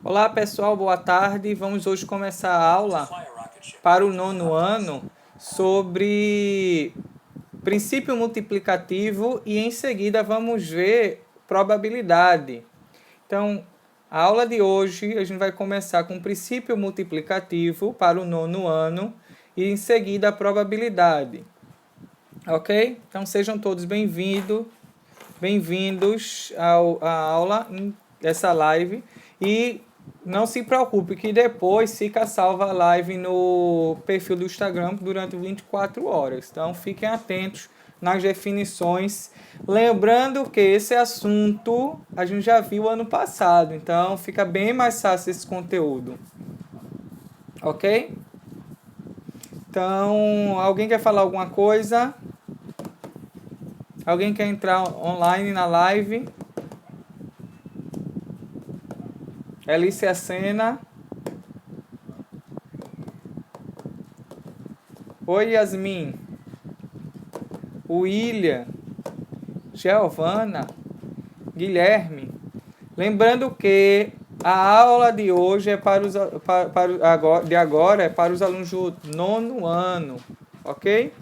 Olá pessoal, boa tarde. Vamos hoje começar a aula para o 9º ano sobre princípio multiplicativo e em seguida vamos ver probabilidade. Então, a aula de hoje a gente vai começar com o princípio multiplicativo para o 9º ano e em seguida a probabilidade. Ok? Então sejam todos bem-vindos à aula, essa live, e não se preocupe que depois fica salva a live no perfil do Instagram durante 24 horas. Então fiquem atentos nas definições. Lembrando que esse assunto a gente já viu ano passado, então fica bem mais fácil esse conteúdo. Ok? Então, alguém quer falar alguma coisa? Alguém quer entrar online na live? Elícia Sena. Oi, Yasmin. William. Giovana. Guilherme. Lembrando que a aula de hoje é para os alunos do 9º ano, ok?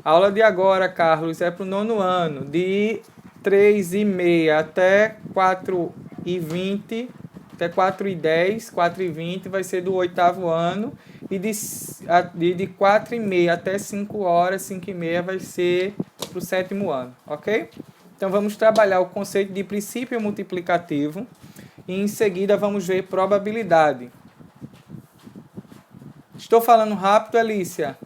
A aula de agora, Carlos, é para o 9º ano, de 3h30 até 4h20, até 4h10, 4h20 vai ser do 8º ano, e de 4h30 até 5 horas, 5h30 vai ser para o 7º ano, ok? Então vamos trabalhar o conceito de princípio multiplicativo e em seguida vamos ver probabilidade. Estou falando rápido, Alicia?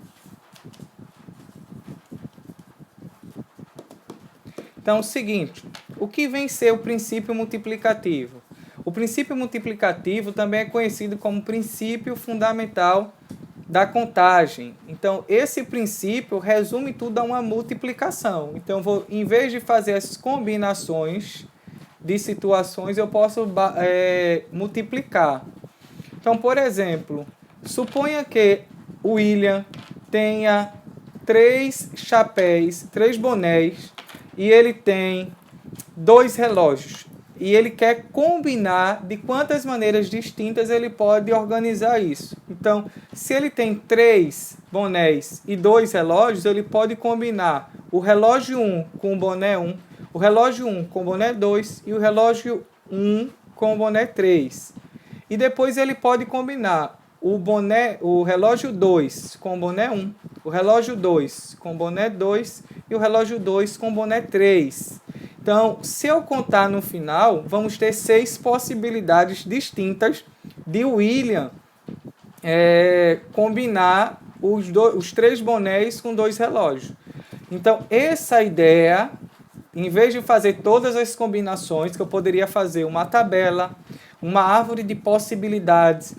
Então, é o seguinte, o que vem ser o princípio multiplicativo? O princípio multiplicativo também é conhecido como princípio fundamental da contagem. Então, esse princípio resume tudo a uma multiplicação. Então, em vez de fazer as combinações de situações, eu posso multiplicar. Então, por exemplo, suponha que o William tenha 3 chapéus, 3 bonés, e ele tem 2 relógios. E ele quer combinar de quantas maneiras distintas ele pode organizar isso. Então, se ele tem 3 bonés e 2 relógios, ele pode combinar o relógio 1 com o boné 1, o relógio 1 com o boné 2 e o relógio 1 com o boné 3. E depois ele pode combinar o relógio 2 com o boné 1, o relógio 2 com o boné 2 e o relógio 2 com o boné 3. Então, se eu contar no final, vamos ter 6 possibilidades distintas de William combinar os 3 bonés com 2 relógios. Então, essa ideia, em vez de fazer todas as combinações, que eu poderia fazer uma tabela, uma árvore de possibilidades,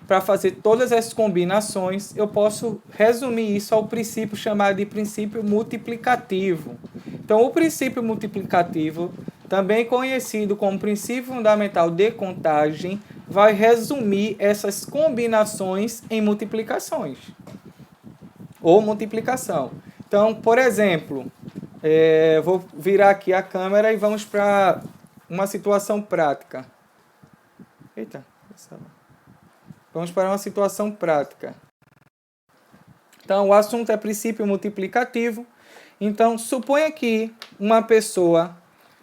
para fazer todas as combinações, eu posso resumir isso ao princípio chamado de princípio multiplicativo. Então, o princípio multiplicativo, também conhecido como princípio fundamental de contagem, vai resumir essas combinações em multiplicações ou multiplicação. Então, por exemplo, vou virar aqui a câmera e vamos para uma situação prática. Eita, vamos para uma situação prática. Então, o assunto é princípio multiplicativo. Então, suponha que uma pessoa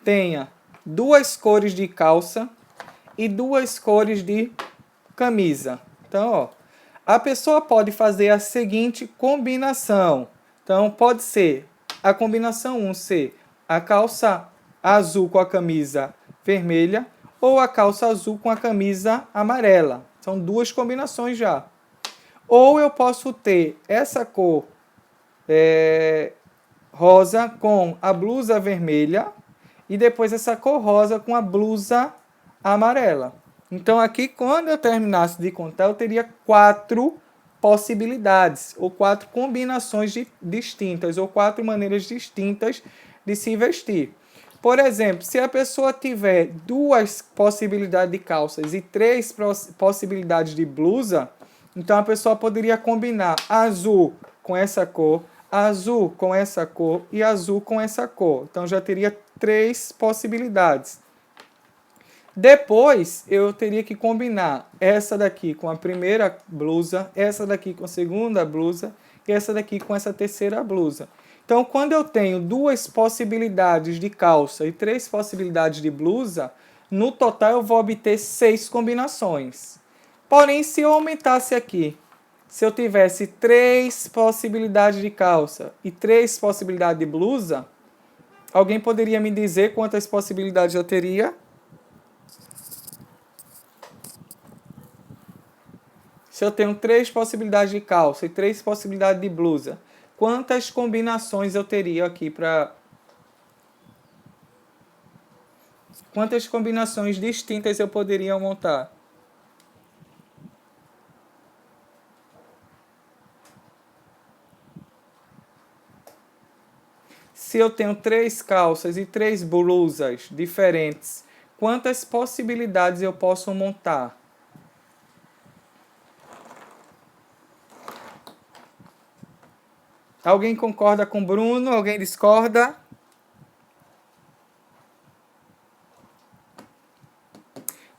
tenha 2 cores de calça e 2 cores de camisa. Então, a pessoa pode fazer a seguinte combinação. Então, pode ser a combinação 1 ser a calça azul com a camisa vermelha ou a calça azul com a camisa amarela. São 2 combinações já. Ou eu posso ter essa cor rosa com a blusa vermelha e depois essa cor rosa com a blusa amarela. Então aqui, quando eu terminasse de contar, eu teria 4 possibilidades, ou 4 combinações distintas, ou 4 maneiras distintas de se vestir. Por exemplo, se a pessoa tiver 2 possibilidades de calças e 3 possibilidades de blusa, então a pessoa poderia combinar azul com essa cor, azul com essa cor e azul com essa cor. Então já teria 3 possibilidades. Depois eu teria que combinar essa daqui com a primeira blusa, essa daqui com a segunda blusa e essa daqui com essa terceira blusa. Então, quando eu tenho 2 possibilidades de calça e 3 possibilidades de blusa, no total eu vou obter 6 combinações. Porém, se eu aumentasse aqui, se eu tivesse 3 possibilidades de calça e 3 possibilidades de blusa, alguém poderia me dizer quantas possibilidades eu teria? Se eu tenho 3 possibilidades de calça e 3 possibilidades de blusa, quantas combinações eu teria aqui para... Quantas combinações distintas eu poderia montar? Se eu tenho 3 calças e 3 blusas diferentes, quantas possibilidades eu posso montar? Alguém concorda com o Bruno? Alguém discorda?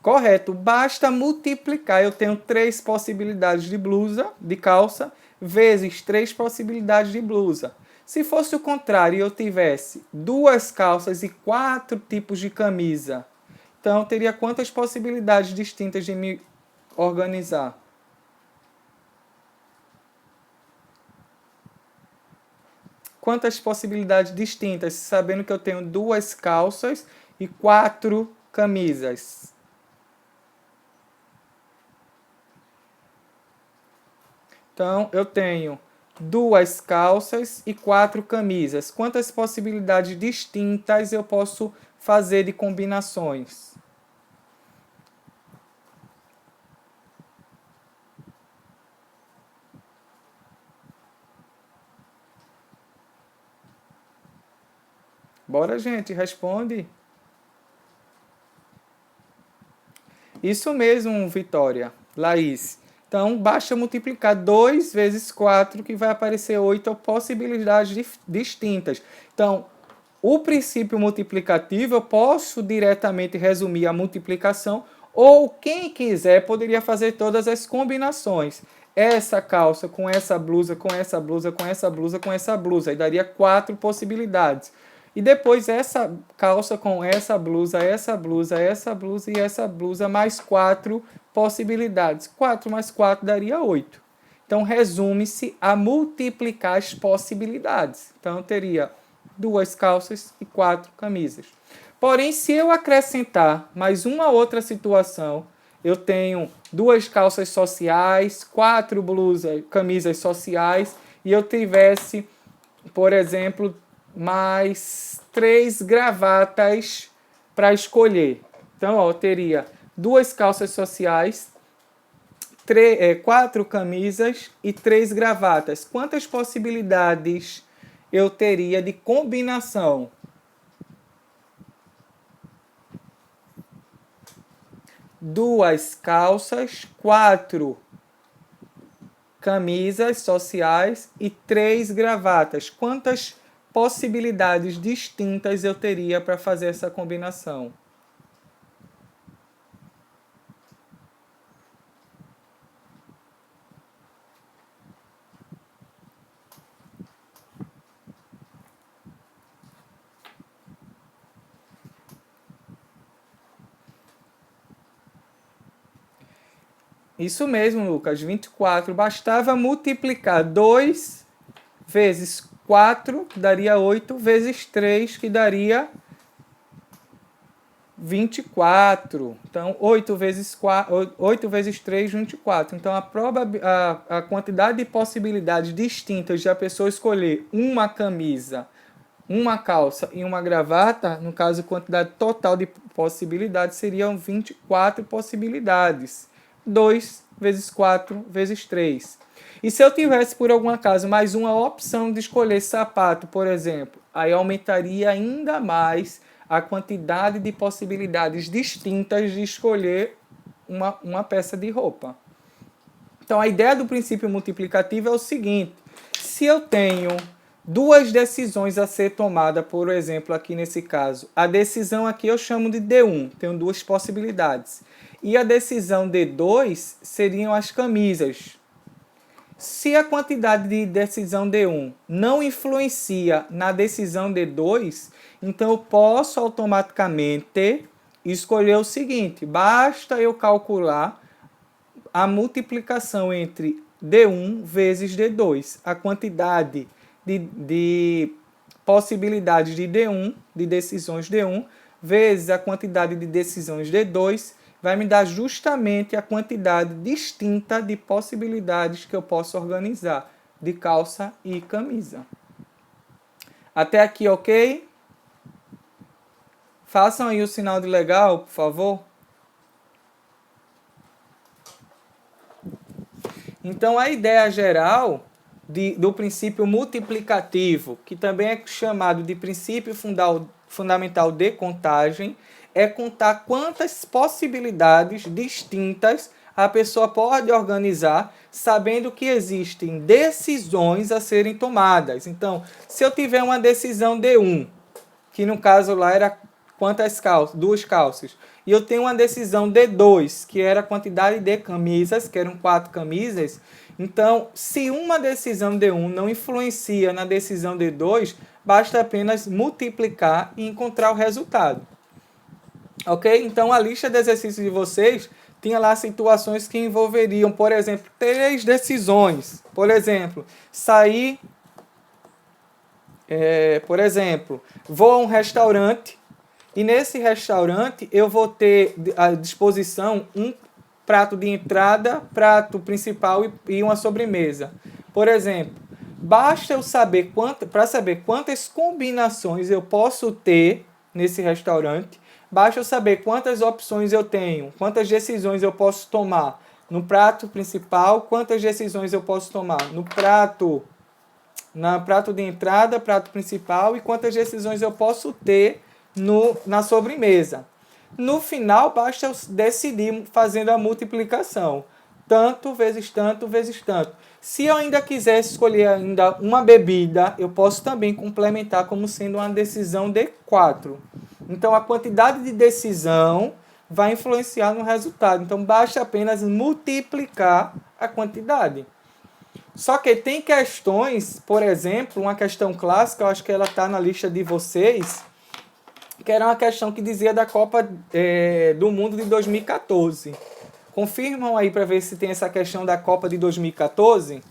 Correto. Basta multiplicar. Eu tenho 3 possibilidades de blusa, de calça, vezes 3 possibilidades de blusa. Se fosse o contrário e eu tivesse 2 calças e 4 tipos de camisa, então eu teria quantas possibilidades distintas de me organizar? Quantas possibilidades distintas, sabendo que eu tenho 2 calças e 4 camisas? Então, eu tenho 2 calças e 4 camisas. Quantas possibilidades distintas eu posso fazer de combinações? Bora, gente, responde. Isso mesmo, Vitória, Laís. Então, basta multiplicar 2 vezes 4, que vai aparecer 8 possibilidades distintas. Então, o princípio multiplicativo, eu posso diretamente resumir a multiplicação, ou quem quiser poderia fazer todas as combinações. Essa calça com essa blusa, com essa blusa, com essa blusa, com essa blusa. E daria 4 possibilidades. E depois essa calça com essa blusa, essa blusa, essa blusa e essa blusa, mais 4 possibilidades. 4 mais 4 daria 8. Então, resume-se a multiplicar as possibilidades. Então, eu teria 2 calças e 4 camisas. Porém, se eu acrescentar mais uma outra situação, eu tenho 2 calças sociais, 4 camisas sociais, e eu tivesse, por exemplo, mais 3 gravatas para escolher. Então, ó, eu teria 2 calças sociais, 4 camisas e 3 gravatas. Quantas possibilidades eu teria de combinação? Duas calças, 4 camisas sociais e 3 gravatas. Quantas possibilidades distintas eu teria para fazer essa combinação? Isso mesmo, Lucas, 24. Bastava multiplicar 2 vezes 4, que daria 8, vezes 3, que daria 24. Então, 8 vezes 3, 24. Então, a quantidade de possibilidades distintas de a pessoa escolher uma camisa, uma calça e uma gravata, no caso, a quantidade total de possibilidades seriam 24 possibilidades. 2 vezes 4 vezes 3. E se eu tivesse, por algum acaso, mais uma opção de escolher sapato, por exemplo, aí aumentaria ainda mais a quantidade de possibilidades distintas de escolher uma peça de roupa. Então, a ideia do princípio multiplicativo é o seguinte: se eu tenho duas decisões a ser tomada, por exemplo, aqui nesse caso, a decisão aqui eu chamo de D1, tenho duas possibilidades. E a decisão D2 seriam as camisas. Se a quantidade de decisão D1 não influencia na decisão D2, então eu posso automaticamente escolher o seguinte: basta eu calcular a multiplicação entre D1 vezes D2, a quantidade de possibilidades de D1, de decisões D1, vezes a quantidade de decisões D2, vai me dar justamente a quantidade distinta de possibilidades que eu posso organizar de calça e camisa. Até aqui, ok? Façam aí o sinal de legal, por favor. Então, a ideia geral do princípio multiplicativo, que também é chamado de princípio fundamental de contagem, é contar quantas possibilidades distintas a pessoa pode organizar, sabendo que existem decisões a serem tomadas. Então, se eu tiver uma decisão D1, que no caso lá era quantas calças, duas calças, e eu tenho uma decisão D2, que era a quantidade de camisas, que eram 4 camisas, então, se uma decisão D1 não influencia na decisão D2, basta apenas multiplicar e encontrar o resultado. Ok? Então, a lista de exercícios de vocês tinha lá situações que envolveriam, por exemplo, 3 decisões. Por exemplo, sair... por exemplo, vou a um restaurante e nesse restaurante eu vou ter à disposição um prato de entrada, prato principal e uma sobremesa. Por exemplo, basta eu saber para saber quantas combinações eu posso ter nesse restaurante, basta eu saber quantas opções eu tenho, quantas decisões eu posso tomar no prato principal, quantas decisões eu posso tomar no prato de entrada, prato principal, e quantas decisões eu posso ter na sobremesa. No final, basta eu decidir fazendo a multiplicação. Tanto vezes tanto vezes tanto. Se eu ainda quiser escolher ainda uma bebida, eu posso também complementar como sendo uma decisão de 4. Então, a quantidade de decisão vai influenciar no resultado. Então, basta apenas multiplicar a quantidade. Só que tem questões, por exemplo, uma questão clássica, eu acho que ela está na lista de vocês, que era uma questão que dizia da Copa do Mundo de 2014. Confirmam aí para ver se tem essa questão da Copa de 2014.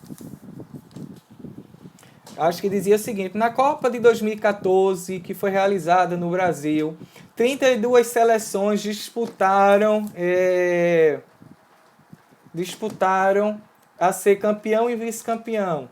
Acho que dizia o seguinte: na Copa de 2014, que foi realizada no Brasil, 32 seleções disputaram a ser campeão e vice-campeão.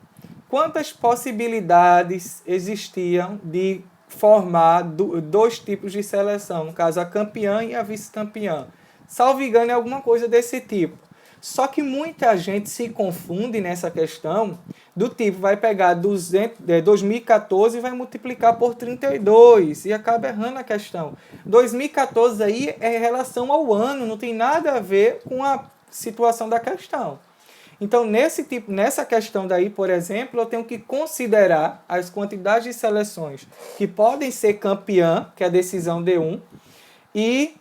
Quantas possibilidades existiam de formar dois tipos de seleção, no caso a campeã e a vice-campeã? Salvo engano, é alguma coisa desse tipo. Só que muita gente se confunde nessa questão do tipo, vai pegar 2014 e vai multiplicar por 32 e acaba errando a questão. 2014 aí é em relação ao ano, não tem nada a ver com a situação da questão. Então, nessa questão daí, por exemplo, eu tenho que considerar as quantidades de seleções que podem ser campeã, que é a decisão D1, e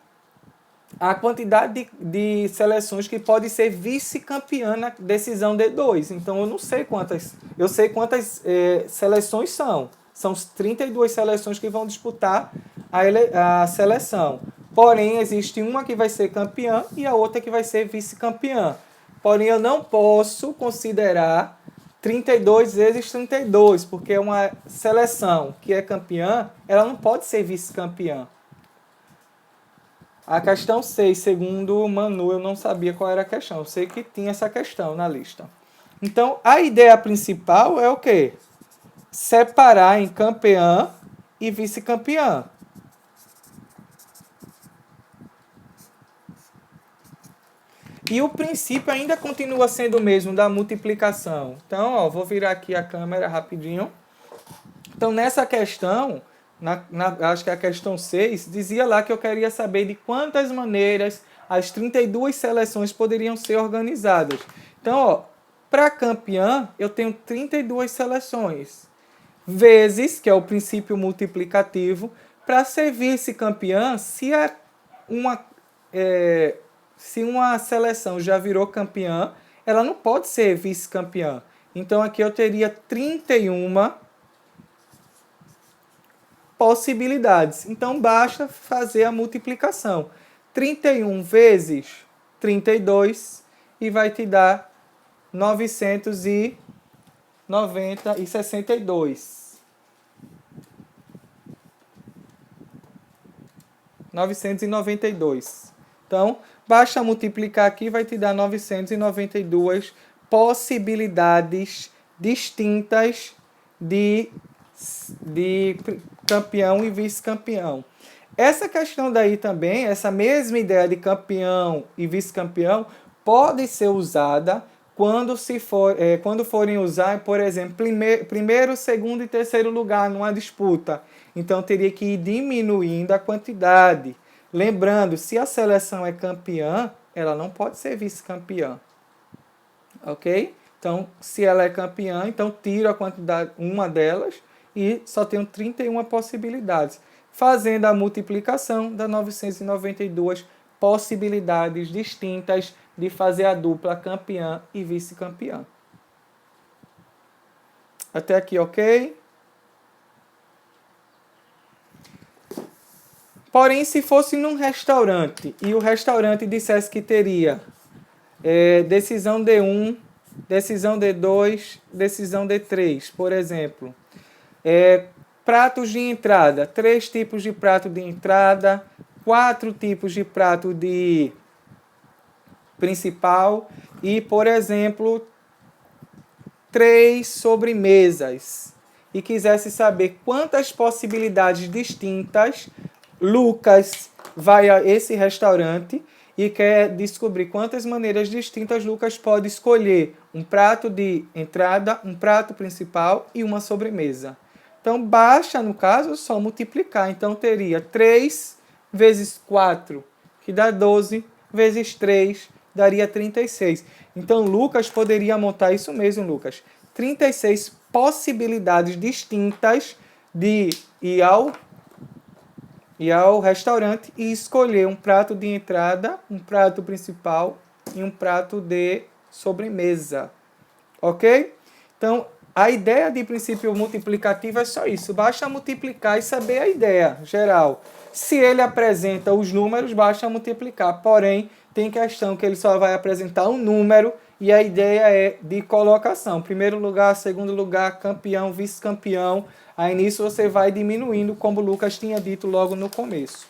a quantidade de seleções que podem ser vice-campeã na decisão D2. Então, eu não sei quantas. Eu sei quantas seleções são. São 32 seleções que vão disputar a seleção. Porém, existe uma que vai ser campeã e a outra que vai ser vice-campeã. Porém, eu não posso considerar 32 vezes 32, porque é uma seleção que é campeã, ela não pode ser vice-campeã. A questão 6, segundo o Manu, eu não sabia qual era a questão. Eu sei que tinha essa questão na lista. Então, a ideia principal é o quê? Separar em campeã e vice-campeã. E o princípio ainda continua sendo o mesmo da multiplicação. Então, ó, vou virar aqui a câmera rapidinho. Então, nessa questão, acho que a questão 6, dizia lá que eu queria saber de quantas maneiras as 32 seleções poderiam ser organizadas. Então, ó, para campeã, eu tenho 32 seleções. Vezes, que é o princípio multiplicativo, para ser vice-campeã, se uma seleção já virou campeã, ela não pode ser vice-campeã. Então, aqui eu teria 31 possibilidades. Então, basta fazer a multiplicação. 31 vezes 32 e vai te dar 962. 992. Então, basta multiplicar aqui, vai te dar 992 possibilidades distintas de campeão e vice-campeão. Essa questão daí também, essa mesma ideia de campeão e vice-campeão, pode ser usada quando forem usar, por exemplo, primeiro, segundo e terceiro lugar numa disputa. Então, teria que ir diminuindo a quantidade. Lembrando, se a seleção é campeã, ela não pode ser vice-campeã. Ok? Então, se ela é campeã, então tiro a quantidade, uma delas, e só tenho 31 possibilidades. Fazendo a multiplicação, dá 992 possibilidades distintas de fazer a dupla campeã e vice-campeã. Até aqui, ok? Porém, se fosse num restaurante e o restaurante dissesse que teria decisão D1, decisão D2, decisão D3, por exemplo. Pratos de entrada, 3 tipos de prato de entrada, 4 tipos de prato de principal e, por exemplo, 3 sobremesas. E quisesse saber quantas possibilidades distintas Lucas vai a esse restaurante e quer descobrir quantas maneiras distintas Lucas pode escolher um prato de entrada, um prato principal e uma sobremesa. Então, basta, no caso, só multiplicar. Então, teria 3 vezes 4, que dá 12, vezes 3, daria 36. Então, Lucas poderia montar isso mesmo, Lucas. 36 possibilidades distintas de ir ao restaurante e escolher um prato de entrada, um prato principal e um prato de sobremesa. Ok? Então, a ideia de princípio multiplicativo é só isso. Basta multiplicar e saber a ideia geral. Se ele apresenta os números, basta multiplicar. Porém, tem questão que ele só vai apresentar um número e a ideia é de colocação. Primeiro lugar, segundo lugar, campeão, vice-campeão. Aí nisso você vai diminuindo, como o Lucas tinha dito logo no começo.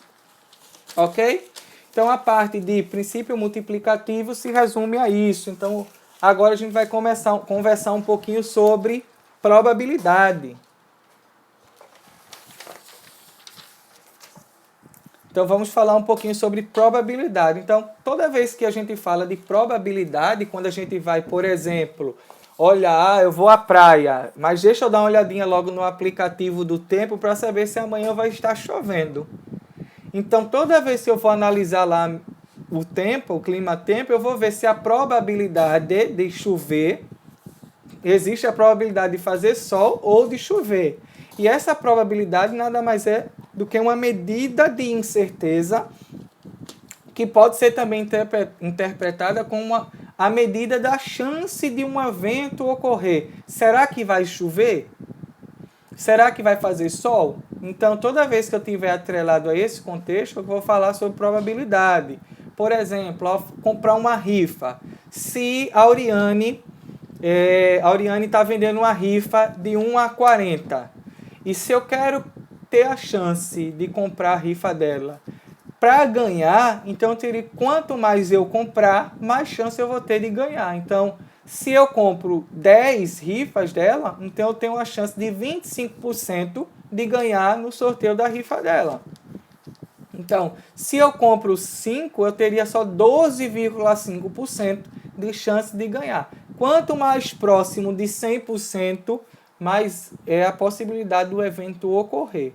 Ok? Então, a parte de princípio multiplicativo se resume a isso. Então, agora a gente vai conversar um pouquinho sobre probabilidade. Então, vamos falar um pouquinho sobre probabilidade. Então, toda vez que a gente fala de probabilidade, quando a gente vai, por exemplo, olha, eu vou à praia, mas deixa eu dar uma olhadinha logo no aplicativo do tempo para saber se amanhã vai estar chovendo. Então, toda vez que eu for analisar lá o tempo, o clima-tempo, eu vou ver se a probabilidade de chover, existe a probabilidade de fazer sol ou de chover. E essa probabilidade nada mais é do que uma medida de incerteza que pode ser também interpretada como a medida da chance de um evento ocorrer. Será que vai chover? Será que vai fazer sol? Então, toda vez que eu tiver atrelado a esse contexto, eu vou falar sobre probabilidade. Por exemplo, ao comprar uma rifa. Se a Oriane está vendendo uma rifa de 1 a 40. E se eu quero ter a chance de comprar a rifa dela para ganhar, então eu teria, quanto mais eu comprar, mais chance eu vou ter de ganhar. Então, se eu compro 10 rifas dela, então eu tenho uma chance de 25% de ganhar no sorteio da rifa dela. Então, se eu compro 5, eu teria só 12,5% de chance de ganhar. Quanto mais próximo de 100%, mais é a possibilidade do evento ocorrer.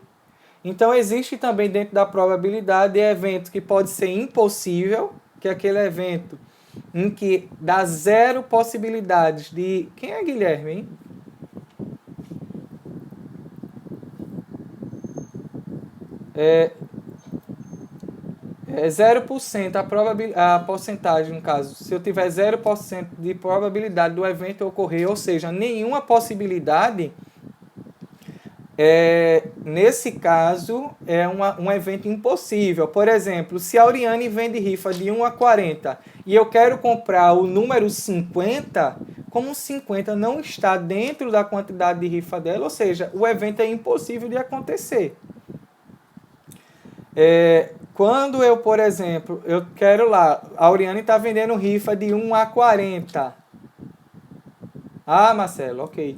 Então, existe também dentro da probabilidade evento que pode ser impossível, que é aquele evento em que dá zero possibilidades de... Quem é Guilherme, hein? É 0% a porcentagem, no caso. Se eu tiver 0% de probabilidade do evento ocorrer, ou seja, nenhuma possibilidade, nesse caso, é um evento impossível. Por exemplo, se a Auriane vende rifa de 1 a 40 e eu quero comprar o número 50, como 50 não está dentro da quantidade de rifa dela, ou seja, o evento é impossível de acontecer. Quando eu, por exemplo, eu quero lá, a Auriane está vendendo rifa de 1 a 40. Ah, Marcelo, ok.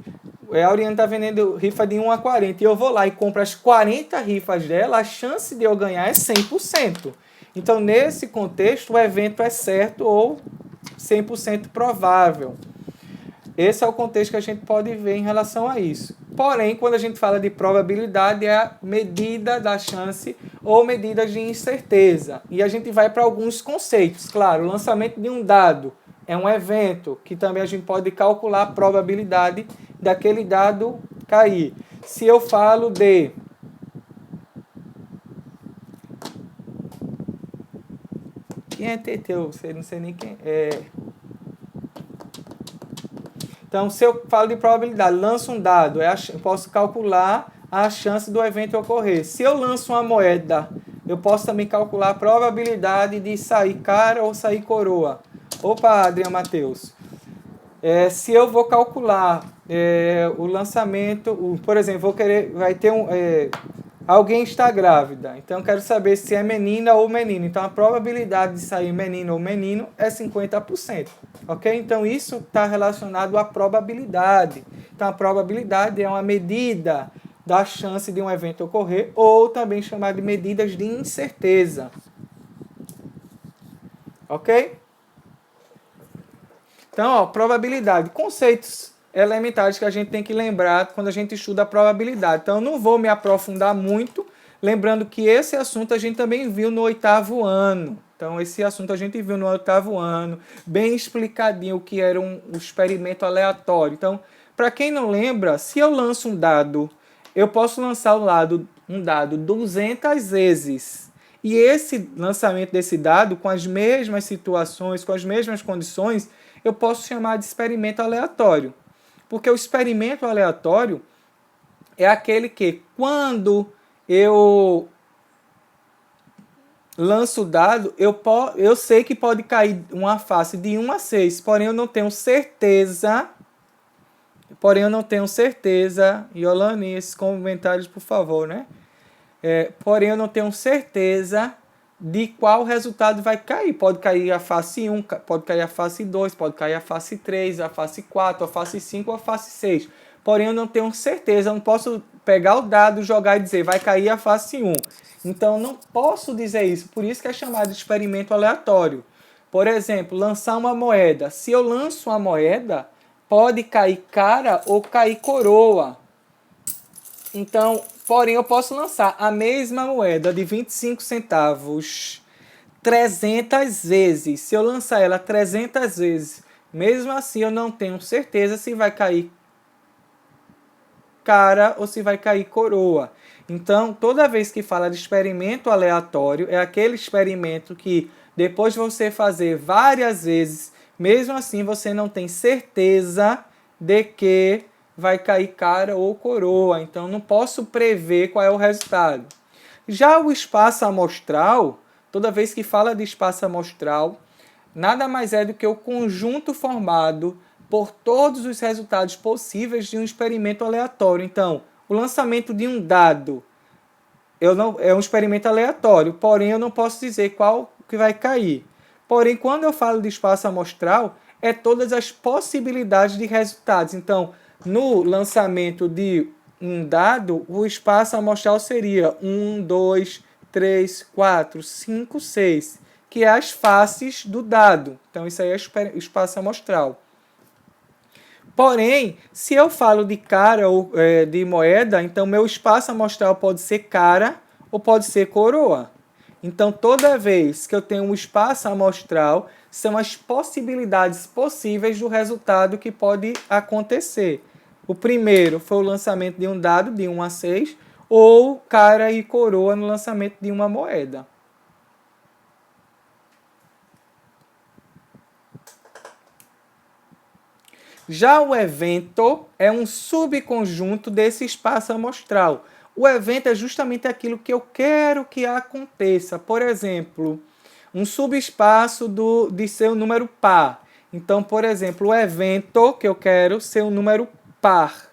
A Auriane está vendendo rifa de 1 a 40 e eu vou lá e compro as 40 rifas dela, a chance de eu ganhar é 100%. Então, nesse contexto, o evento é certo ou 100% provável. Esse é o contexto que a gente pode ver em relação a isso. Porém, quando a gente fala de probabilidade, é a medida da chance ou medida de incerteza. E a gente vai para alguns conceitos. Claro, o lançamento de um dado é um evento que também a gente pode calcular a probabilidade daquele dado cair. Se eu falo de... Quem é TT? Eu não sei nem quem é... Então, se eu falo de probabilidade, lanço um dado, eu posso calcular a chance do evento ocorrer. Se eu lanço uma moeda, eu posso também calcular a probabilidade de sair cara ou sair coroa. Opa, Adriano Matheus. Se eu vou calcular o lançamento, por exemplo, vai ter alguém está grávida, então eu quero saber se é menina ou menino. Então a probabilidade de sair menina ou menino é 50%. Ok? Então isso está relacionado à probabilidade. Então a probabilidade é uma medida da chance de um evento ocorrer, ou também chamada de medidas de incerteza. Ok? Então, ó, probabilidade, conceitos elementares que a gente tem que lembrar quando a gente estuda a probabilidade. Então, eu não vou me aprofundar muito, lembrando que esse assunto a gente também viu no 8º ano. Então, esse assunto a gente viu no 8º ano, bem explicadinho o que era um experimento aleatório. Então, para quem não lembra, se eu lanço um dado, eu posso lançar um dado 200 vezes. E esse lançamento desse dado, com as mesmas situações, com as mesmas condições, eu posso chamar de experimento aleatório. Porque o experimento aleatório é aquele que, quando eu lanço o dado, eu sei que pode cair uma face de 1 a 6, porém eu não tenho certeza. Yolani, esses comentários, por favor, né? Porém, eu não tenho certeza de qual resultado vai cair. Pode cair a face 1, pode cair a face 2, pode cair a face 3, a face 4, a face 5 ou a face 6. Porém, eu não tenho certeza, eu não posso pegar o dado, jogar e dizer, vai cair a face 1. Então, não posso dizer isso, por isso que é chamado de experimento aleatório. Por exemplo, lançar uma moeda. Se eu lanço uma moeda, pode cair cara ou cair coroa. Então, porém, eu posso lançar a mesma moeda de 25 centavos 300 vezes. Se eu lançar ela 300 vezes, mesmo assim eu não tenho certeza se vai cair cara ou se vai cair coroa. Então, toda vez que fala de experimento aleatório, é aquele experimento que depois de você fazer várias vezes, mesmo assim você não tem certeza de que vai cair cara ou coroa. Então, não posso prever qual é o resultado. Já o espaço amostral, toda vez que fala de espaço amostral, nada mais é do que o conjunto formado por todos os resultados possíveis de um experimento aleatório. Então, o lançamento de um dado é um experimento aleatório, porém eu não posso dizer qual que vai cair. Porém, quando eu falo de espaço amostral, é todas as possibilidades de resultados. Então, no lançamento de um dado, o espaço amostral seria 1, 2, 3, 4, 5, 6, que é as faces do dado. Então, isso aí é o espaço amostral. Porém, se eu falo de cara ou de moeda, então meu espaço amostral pode ser cara ou pode ser coroa. Então, toda vez que eu tenho um espaço amostral, são as possibilidades possíveis do resultado que pode acontecer. O primeiro foi o lançamento de um dado de 1 a 6, ou cara e coroa no lançamento de uma moeda. Já o evento é um subconjunto desse espaço amostral. O evento é justamente aquilo que eu quero que aconteça. Por exemplo, um subespaço de ser um número par. Então, por exemplo, o evento que eu quero ser um número par.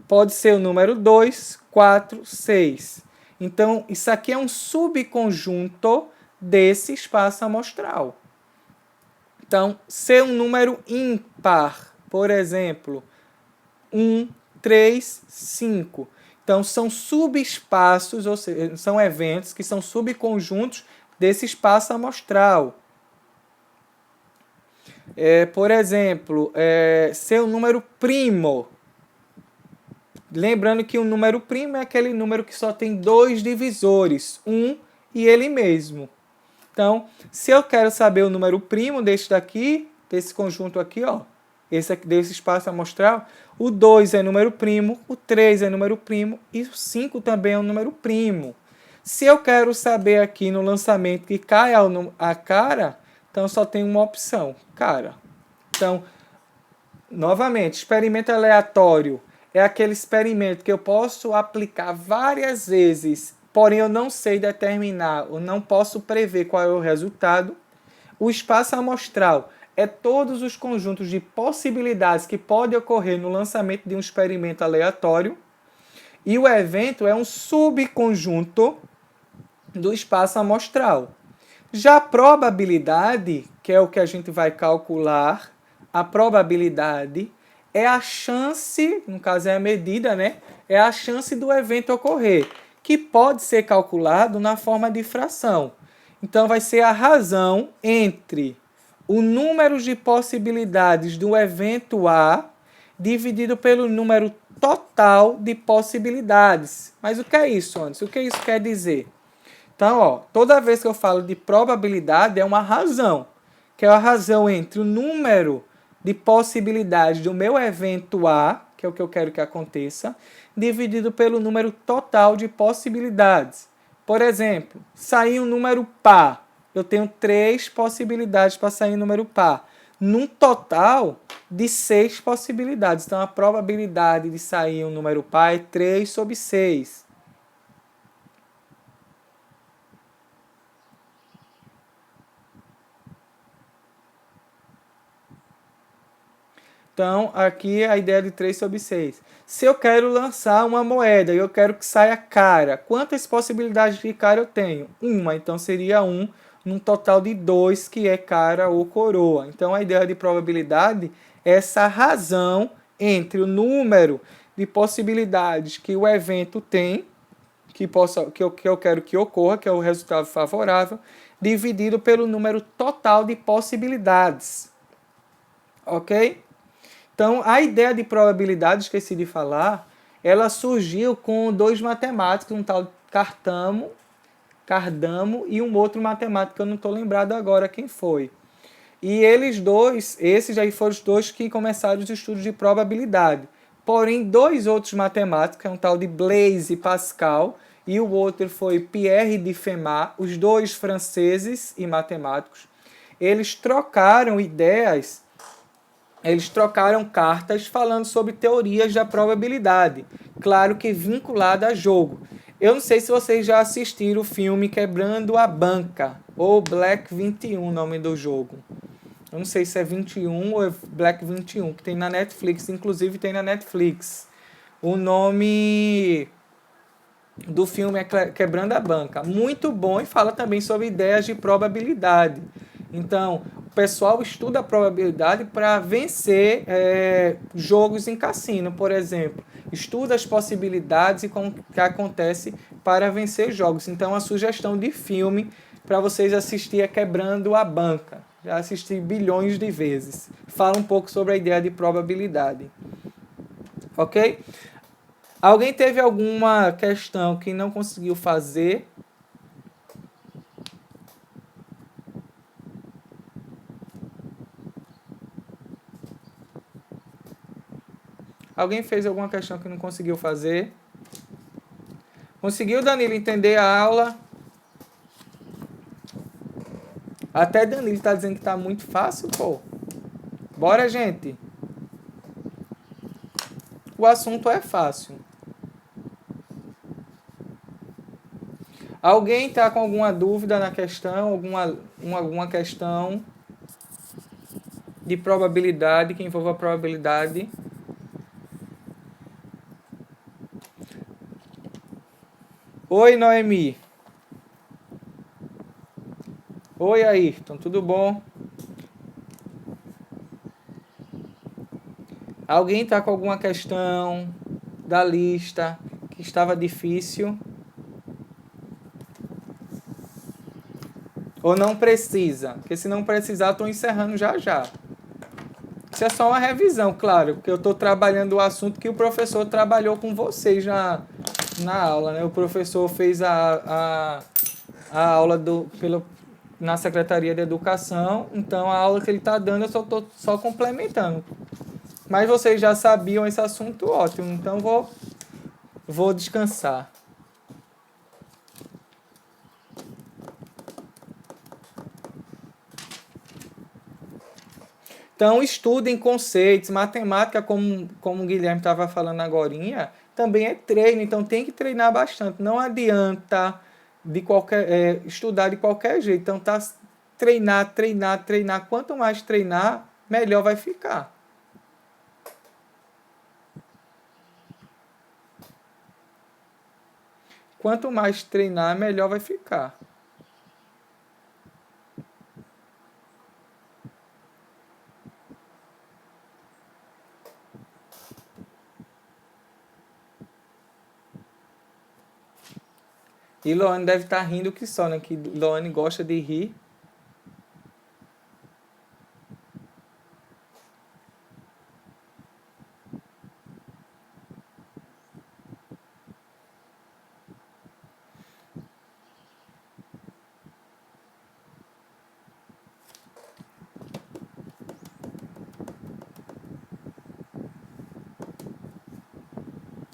Pode ser o número 2, 4, 6. Então, isso aqui é um subconjunto desse espaço amostral. Então, ser um número ímpar, por exemplo, 1, 3, 5. Então, são subespaços, ou seja, são eventos que são subconjuntos desse espaço amostral. Por exemplo, ser um número primo. Lembrando que o número primo é aquele número que só tem 2 divisores, 1 e ele mesmo. Então, se eu quero saber o número primo desse daqui, desse conjunto aqui, ó, esse aqui, desse espaço amostral, o 2 é número primo, o 3 é número primo e o 5 também é um número primo. Se eu quero saber aqui no lançamento que cai a cara, então só tem uma opção, cara. Então, novamente, experimento aleatório é aquele experimento que eu posso aplicar várias vezes, porém eu não sei determinar, ou não posso prever qual é o resultado. O espaço amostral é todos os conjuntos de possibilidades que podem ocorrer no lançamento de um experimento aleatório. E o evento é um subconjunto do espaço amostral. Já a probabilidade, que é o que a gente vai calcular, a probabilidade é a chance, no caso é a medida, né? É a chance do evento ocorrer, que pode ser calculado na forma de fração. Então, vai ser a razão entre o número de possibilidades do evento A dividido pelo número total de possibilidades. Mas o que é isso, Anderson? O que isso quer dizer? Então, ó, toda vez que eu falo de probabilidade, é uma razão, que é a razão entre o número de possibilidades do meu evento A, que é o que eu quero que aconteça, dividido pelo número total de possibilidades. Por exemplo, sair um número par. Eu tenho 3 possibilidades para sair um número par. Num total de 6 possibilidades. Então, a probabilidade de sair um número par é 3 sobre 6. Então, aqui é a ideia de 3 sobre 6. Se eu quero lançar uma moeda e eu quero que saia cara, quantas possibilidades de cara eu tenho? Uma, então seria 1, num total de 2, que é cara ou coroa. Então, a ideia de probabilidade é essa razão entre o número de possibilidades que o evento tem, que eu quero que ocorra, que é o resultado favorável, dividido pelo número total de possibilidades. Ok? Então, a ideia de probabilidade, esqueci de falar, ela surgiu com 2 matemáticos, um tal Cardano e um outro matemático, que eu não estou lembrado agora quem foi. E eles dois, esses aí foram os 2 que começaram os estudos de probabilidade. Porém, 2 outros matemáticos, um tal de Blaise e Pascal, e o outro foi Pierre de Fermat, os 2 franceses e matemáticos, eles trocaram ideias. Eles trocaram cartas falando sobre teorias da probabilidade, claro que vinculada a jogo. Eu não sei se vocês já assistiram o filme Quebrando a Banca, ou Black 21, o nome do jogo. Eu não sei se é 21 ou é Black 21, que tem na Netflix, inclusive tem na Netflix. O nome do filme é Quebrando a Banca. Muito bom e fala também sobre ideias de probabilidade. Então, pessoal estuda a probabilidade para vencer jogos em cassino, por exemplo. Estuda as possibilidades e como que acontece para vencer jogos. Então, a sugestão de filme para vocês assistir é Quebrando a Banca. Já assisti bilhões de vezes. Fala um pouco sobre a ideia de probabilidade. Ok? Alguém teve alguma questão que não conseguiu fazer? Alguém fez alguma questão que não conseguiu fazer? Conseguiu, Danilo, entender a aula? Até Danilo está dizendo que está muito fácil, pô. Bora, gente. O assunto é fácil. Alguém está com alguma dúvida na questão? Alguma questão de probabilidade que envolva a probabilidade? Oi, Noemi. Oi, Ayrton. Tudo bom? Alguém está com alguma questão da lista que estava difícil? Ou não precisa? Porque se não precisar, estou encerrando já já. Isso é só uma revisão, claro, porque eu estou trabalhando o assunto que o professor trabalhou com vocês na aula, né? O professor fez a aula na Secretaria de Educação, então a aula que ele está dando eu só estou só complementando. Mas vocês já sabiam esse assunto, ótimo, então vou descansar. Então, estudem conceitos, matemática, como o Guilherme estava falando agorinha, também é treino, então tem que treinar bastante. Não adianta estudar de qualquer jeito. Então, treinar, treinar, treinar. Quanto mais treinar, melhor vai ficar. Quanto mais treinar, melhor vai ficar. E Loane deve estar rindo que só, né? Que Loane gosta de rir.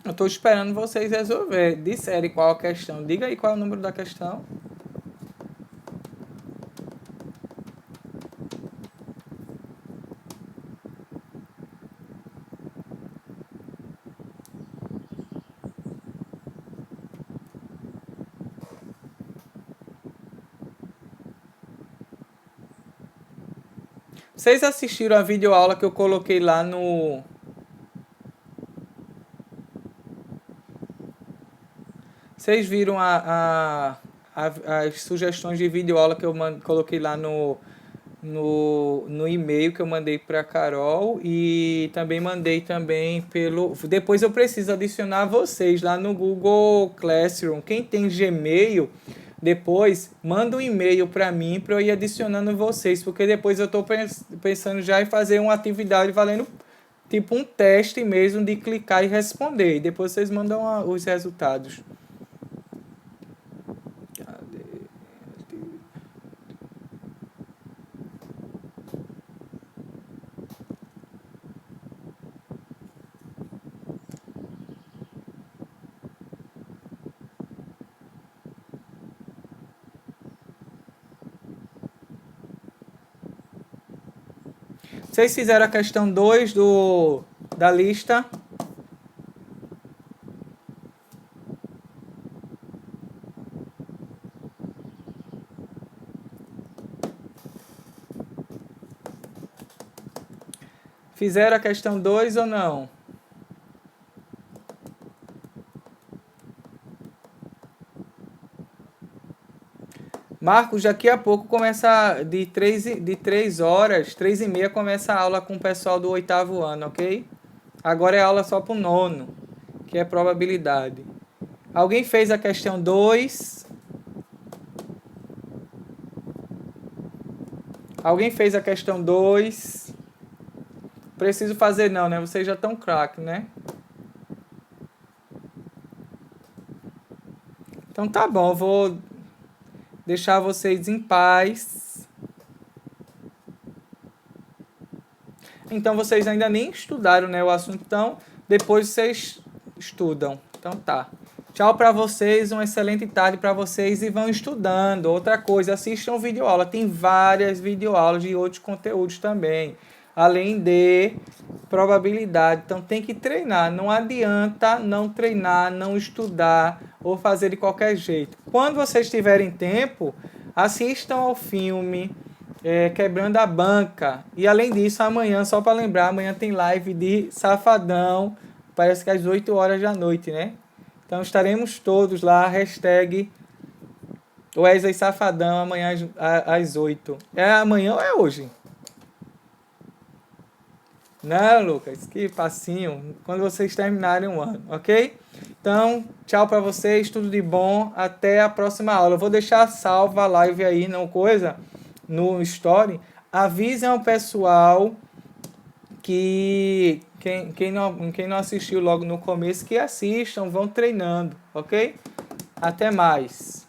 Eu estou esperando vocês resolver. Disserem qual a questão. Diga aí qual é o número da questão. Vocês assistiram a videoaula que eu coloquei lá no... Vocês viram as sugestões de videoaula que eu coloquei lá no e-mail que eu mandei para a Carol e também mandei também pelo... Depois eu preciso adicionar vocês lá no Google Classroom. Quem tem Gmail, depois manda um e-mail para mim para eu ir adicionando vocês, porque depois eu estou pensando já em fazer uma atividade valendo tipo um teste mesmo de clicar e responder. E depois vocês mandam os resultados. Vocês fizeram a questão 2 da lista? Fizeram a questão 2 ou não? Marcos, daqui a pouco começa de 3 horas, 3h30 começa a aula com o pessoal do 8º ano, ok? Agora é aula só para o 9º, que é probabilidade. Alguém fez a questão 2? Alguém fez a questão 2? Preciso fazer não, né? Vocês já estão craque, né? Então tá bom, eu vou deixar vocês em paz. Então vocês ainda nem estudaram, né, o assunto, então depois vocês estudam. Então tá. Tchau para vocês, uma excelente tarde para vocês e vão estudando. Outra coisa, assistam videoaula, tem várias videoaulas de outros conteúdos também, além de probabilidade. Então tem que treinar, não adianta não treinar, não estudar ou fazer de qualquer jeito. Quando vocês tiverem tempo, assistam ao filme Quebrando a Banca. E além disso, amanhã, só para lembrar, amanhã tem live de Safadão, parece que às 8 horas da noite, né? Então estaremos todos lá, hashtag Wesley Safadão, amanhã às 8. É amanhã ou é hoje? Não, Lucas, que passinho. Quando vocês terminarem o ano, ok? Então, tchau para vocês, tudo de bom. Até a próxima aula. Eu vou deixar salva a live aí, não coisa, no story. Avisem ao pessoal que quem não assistiu logo no começo, que assistam, vão treinando, ok? Até mais.